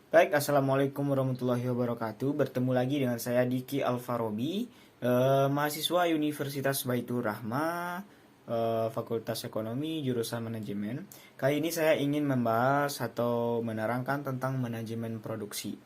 Baik, Assalamualaikum warahmatullahi wabarakatuh. Bertemu lagi dengan saya Diki Alfarobi, mahasiswa Universitas Baitur Rahmah, Fakultas Ekonomi, jurusan Manajemen. Kali ini saya ingin membahas atau menerangkan tentang manajemen produksi.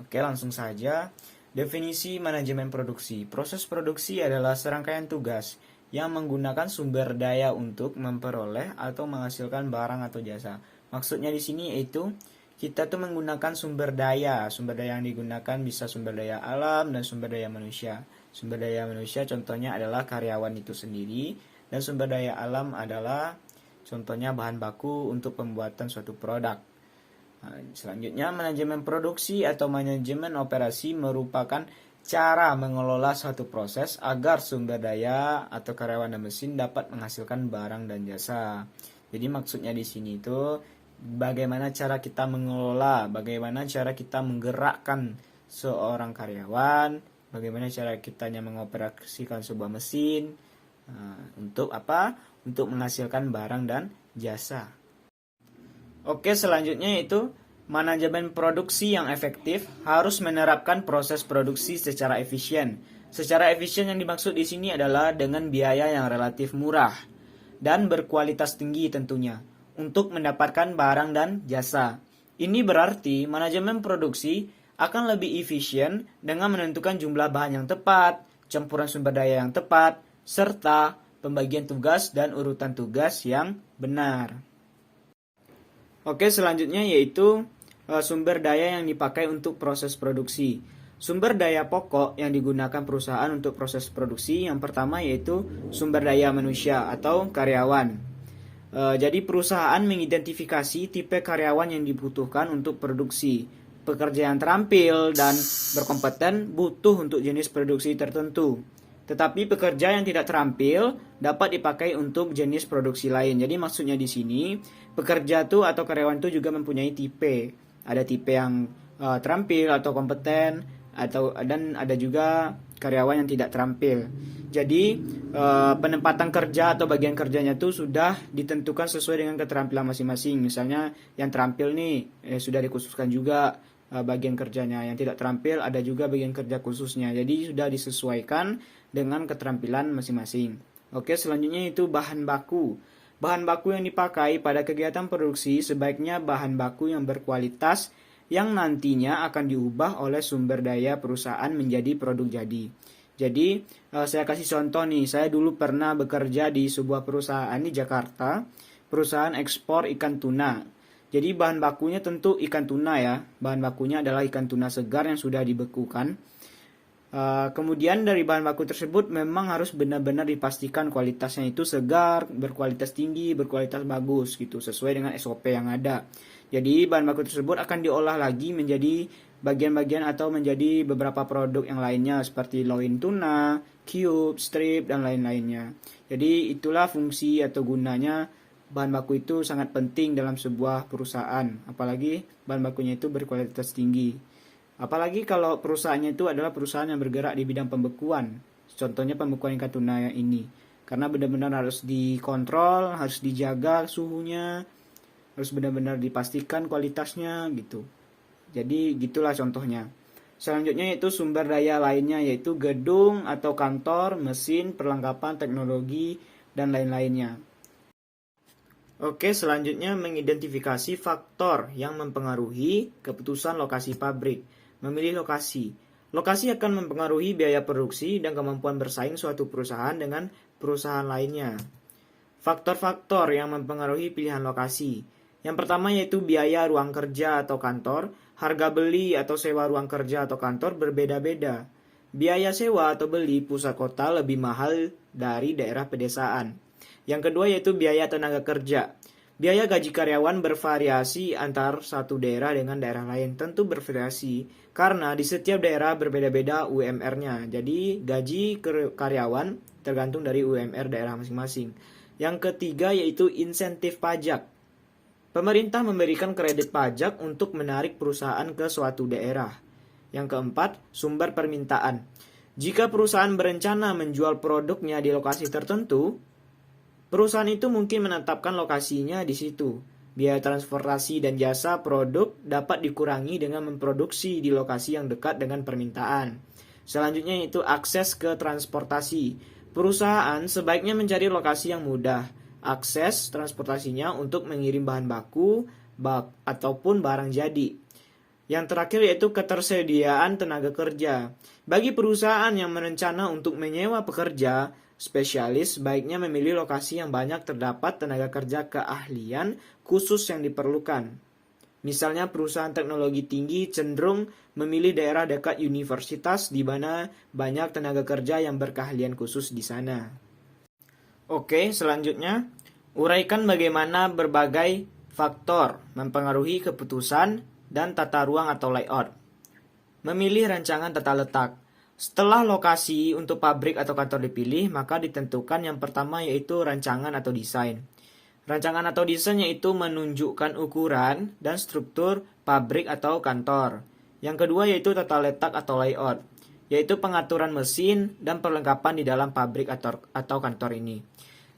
Oke, langsung saja. Definisi manajemen produksi. Proses produksi adalah serangkaian tugas yang menggunakan sumber daya untuk memperoleh atau menghasilkan barang atau jasa. Maksudnya di sini yaitu kita tuh menggunakan sumber daya. Sumber daya yang digunakan bisa sumber daya alam dan sumber daya manusia. Sumber daya manusia contohnya adalah karyawan itu sendiri, dan sumber daya alam adalah contohnya bahan baku untuk pembuatan suatu produk. Nah, selanjutnya, manajemen produksi atau manajemen operasi merupakan cara mengelola suatu proses agar sumber daya atau karyawan dan mesin dapat menghasilkan barang dan jasa. Jadi maksudnya di sini itu bagaimana cara kita mengelola, bagaimana cara kita menggerakkan seorang karyawan, bagaimana cara kita mengoperasikan sebuah mesin, untuk apa? Untuk menghasilkan barang dan jasa. Oke, selanjutnya yaitu manajemen produksi yang efektif harus menerapkan proses produksi secara efisien. Secara efisien yang dimaksud di sini adalah dengan biaya yang relatif murah dan berkualitas tinggi tentunya untuk mendapatkan barang dan jasa. Ini berarti manajemen produksi akan lebih efisien dengan menentukan jumlah bahan yang tepat, campuran sumber daya yang tepat, serta pembagian tugas dan urutan tugas yang benar. Oke, selanjutnya yaitu sumber daya yang dipakai untuk proses produksi. Sumber daya pokok yang digunakan perusahaan untuk proses produksi yang pertama yaitu sumber daya manusia atau karyawan. Jadi perusahaan mengidentifikasi tipe karyawan yang dibutuhkan untuk produksi. Pekerja yang terampil dan berkompeten butuh untuk jenis produksi tertentu. Tetapi pekerja yang tidak terampil dapat dipakai untuk jenis produksi lain. Jadi maksudnya di sini pekerja itu atau karyawan itu juga mempunyai tipe. Ada tipe yang terampil atau kompeten, dan ada juga karyawan yang tidak terampil. Jadi penempatan kerja atau bagian kerjanya itu sudah ditentukan sesuai dengan keterampilan masing-masing. Misalnya yang terampil nih sudah dikhususkan juga bagian kerjanya, yang tidak terampil ada juga bagian kerja khususnya. Jadi sudah disesuaikan dengan keterampilan masing-masing. Oke, selanjutnya itu bahan baku. Bahan baku yang dipakai pada kegiatan produksi sebaiknya bahan baku yang berkualitas yang nantinya akan diubah oleh sumber daya perusahaan menjadi produk jadi. Jadi saya kasih contoh nih, saya dulu pernah bekerja di sebuah perusahaan di Jakarta, perusahaan ekspor ikan tuna. Jadi bahan bakunya tentu ikan tuna ya, bahan bakunya adalah ikan tuna segar yang sudah dibekukan. Kemudian dari bahan baku tersebut memang harus benar-benar dipastikan kualitasnya itu segar, berkualitas tinggi, berkualitas bagus gitu, sesuai dengan SOP yang ada. Jadi bahan baku tersebut akan diolah lagi menjadi bagian-bagian atau menjadi beberapa produk yang lainnya seperti loin tuna, cube, strip, dan lain-lainnya. Jadi itulah fungsi atau gunanya bahan baku itu sangat penting dalam sebuah perusahaan, apalagi bahan bakunya itu berkualitas tinggi. Apalagi kalau perusahaannya itu adalah perusahaan yang bergerak di bidang pembekuan. Contohnya pembekuan ikan tuna yang ini. Karena benar-benar harus dikontrol, harus dijaga suhunya, harus benar-benar dipastikan kualitasnya gitu. Jadi gitulah contohnya. Selanjutnya yaitu sumber daya lainnya yaitu gedung atau kantor, mesin, perlengkapan, teknologi, dan lain-lainnya. Oke, selanjutnya mengidentifikasi faktor yang mempengaruhi keputusan lokasi pabrik. Memilih lokasi. Lokasi akan mempengaruhi biaya produksi dan kemampuan bersaing suatu perusahaan dengan perusahaan lainnya. Faktor-faktor yang mempengaruhi pilihan lokasi. Yang pertama yaitu biaya ruang kerja atau kantor. Harga beli atau sewa ruang kerja atau kantor berbeda-beda. Biaya sewa atau beli pusat kota lebih mahal dari daerah pedesaan. Yang kedua yaitu biaya tenaga kerja. Biaya gaji karyawan bervariasi antar satu daerah dengan daerah lain. Tentu bervariasi karena di setiap daerah berbeda-beda UMR-nya. Jadi gaji karyawan tergantung dari UMR daerah masing-masing. Yang ketiga yaitu insentif pajak. Pemerintah memberikan kredit pajak untuk menarik perusahaan ke suatu daerah. Yang keempat, sumber permintaan. Jika perusahaan berencana menjual produknya di lokasi tertentu, perusahaan itu mungkin menetapkan lokasinya di situ. Biaya transportasi dan jasa produk dapat dikurangi dengan memproduksi di lokasi yang dekat dengan permintaan. Selanjutnya yaitu akses ke transportasi. Perusahaan sebaiknya mencari lokasi yang mudah akses transportasinya untuk mengirim bahan baku ataupun barang jadi. Yang terakhir yaitu ketersediaan tenaga kerja. Bagi perusahaan yang merencana untuk menyewa pekerja spesialis, baiknya memilih lokasi yang banyak terdapat tenaga kerja keahlian khusus yang diperlukan. Misalnya perusahaan teknologi tinggi cenderung memilih daerah dekat universitas di mana banyak tenaga kerja yang berkeahlian khusus di sana. Oke, selanjutnya uraikan bagaimana berbagai faktor mempengaruhi keputusan dan tata ruang atau layout. Memilih rancangan tata letak. Setelah lokasi untuk pabrik atau kantor dipilih, maka ditentukan yang pertama yaitu rancangan atau desain. Rancangan atau desain yaitu menunjukkan ukuran dan struktur pabrik atau kantor. Yang kedua yaitu tata letak atau layout, yaitu pengaturan mesin dan perlengkapan di dalam pabrik atau kantor ini.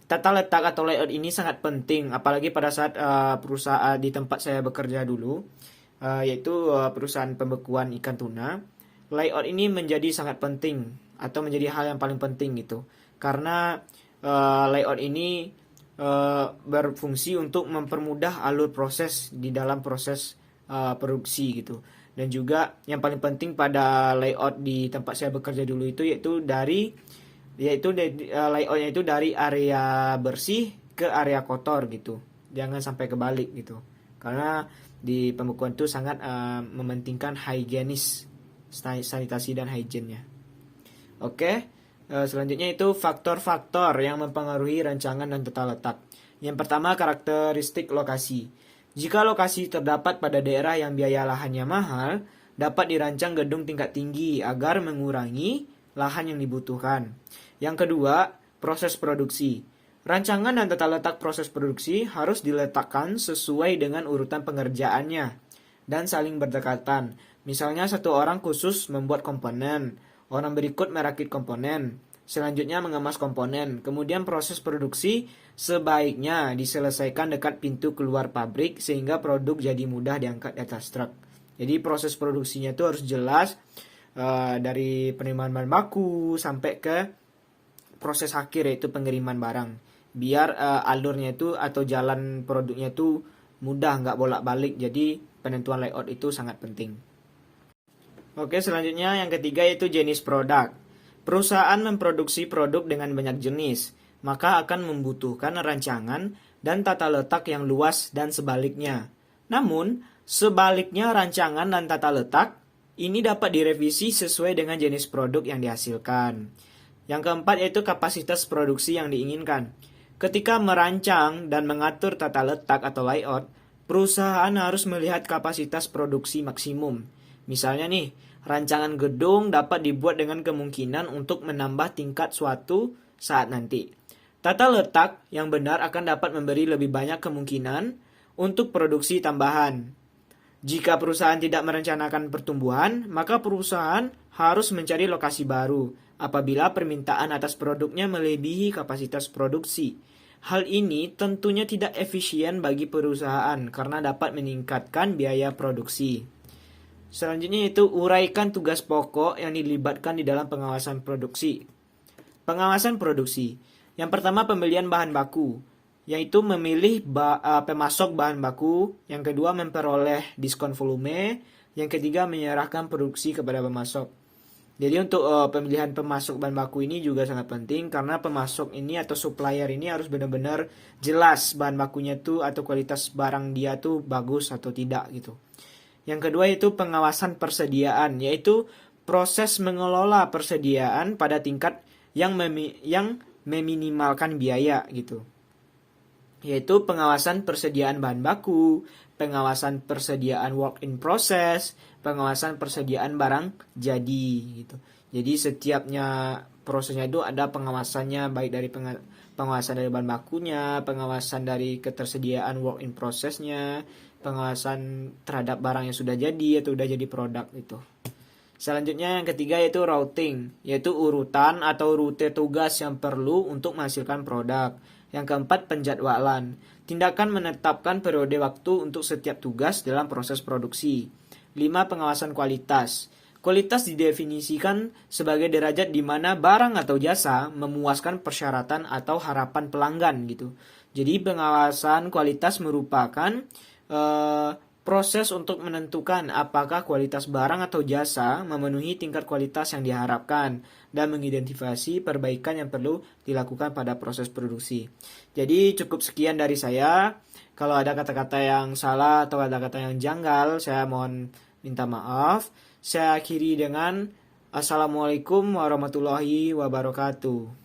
Tata letak atau layout ini sangat penting, apalagi pada saat perusahaan di tempat saya bekerja dulu, yaitu perusahaan pembekuan ikan tuna. Layout ini menjadi sangat penting atau menjadi hal yang paling penting gitu, karena layout ini berfungsi untuk mempermudah alur proses di dalam proses produksi gitu. Dan juga yang paling penting pada layout di tempat saya bekerja dulu itu layoutnya itu dari area bersih ke area kotor gitu, jangan sampai kebalik gitu, karena di pembekuan itu sangat mementingkan higienis, sanitasi dan hygiene-nya. Oke, selanjutnya itu faktor-faktor yang mempengaruhi rancangan dan tata letak. Yang pertama, karakteristik lokasi. Jika lokasi terdapat pada daerah yang biaya lahannya mahal, dapat dirancang gedung tingkat tinggi agar mengurangi lahan yang dibutuhkan. Yang kedua, proses produksi. Rancangan dan tata letak proses produksi harus diletakkan sesuai dengan urutan pengerjaannya dan saling berdekatan. Misalnya satu orang khusus membuat komponen, orang berikut merakit komponen, selanjutnya mengemas komponen. Kemudian proses produksi sebaiknya diselesaikan dekat pintu keluar pabrik sehingga produk jadi mudah diangkat di atas truk. Jadi proses produksinya itu harus jelas, dari penerimaan bahan baku sampai ke proses akhir yaitu pengiriman barang, biar alurnya itu atau jalan produknya itu mudah, nggak bolak-balik. Jadi penentuan layout itu sangat penting. Oke, selanjutnya yang ketiga yaitu jenis produk. Perusahaan memproduksi produk dengan banyak jenis, maka akan membutuhkan rancangan dan tata letak yang luas dan sebaliknya. Namun, sebaliknya rancangan dan tata letak ini dapat direvisi sesuai dengan jenis produk yang dihasilkan. Yang keempat yaitu kapasitas produksi yang diinginkan. Ketika merancang dan mengatur tata letak atau layout, perusahaan harus melihat kapasitas produksi maksimum. Misalnya nih, rancangan gedung dapat dibuat dengan kemungkinan untuk menambah tingkat suatu saat nanti. Tata letak yang benar akan dapat memberi lebih banyak kemungkinan untuk produksi tambahan. Jika perusahaan tidak merencanakan pertumbuhan, maka perusahaan harus mencari lokasi baru apabila permintaan atas produknya melebihi kapasitas produksi. Hal ini tentunya tidak efisien bagi perusahaan karena dapat meningkatkan biaya produksi. Selanjutnya yaitu uraikan tugas pokok yang dilibatkan di dalam pengawasan produksi. Pengawasan produksi. Yang pertama, pembelian bahan baku, yaitu memilih pemasok bahan baku. Yang kedua, memperoleh diskon volume. Yang ketiga, menyerahkan produksi kepada pemasok. Jadi untuk pemilihan pemasok bahan baku ini juga sangat penting, karena pemasok ini atau supplier ini harus benar-benar jelas bahan bakunya tuh atau kualitas barang dia tuh bagus atau tidak gitu. Yang kedua itu pengawasan persediaan, yaitu proses mengelola persediaan pada tingkat yang meminimalkan biaya gitu. Yaitu pengawasan persediaan bahan baku, pengawasan persediaan work in process, pengawasan persediaan barang jadi gitu. Jadi setiapnya prosesnya itu ada pengawasannya, baik dari pengawasan dari bahan bakunya, pengawasan dari ketersediaan work in process-nya, pengawasan terhadap barang yang sudah jadi atau sudah jadi produk itu. Selanjutnya yang ketiga yaitu routing, yaitu urutan atau rute tugas yang perlu untuk menghasilkan produk. Yang keempat, penjadwalan. Tindakan menetapkan periode waktu untuk setiap tugas dalam proses produksi. 5. Pengawasan kualitas. Kualitas didefinisikan sebagai derajat di mana barang atau jasa memuaskan persyaratan atau harapan pelanggan gitu. Jadi pengawasan kualitas merupakan proses untuk menentukan apakah kualitas barang atau jasa memenuhi tingkat kualitas yang diharapkan dan mengidentifikasi perbaikan yang perlu dilakukan pada proses produksi. Jadi cukup sekian dari saya. Kalau ada kata-kata yang salah atau ada kata yang janggal, saya mohon minta maaf. Saya akhiri dengan Assalamualaikum warahmatullahi wabarakatuh.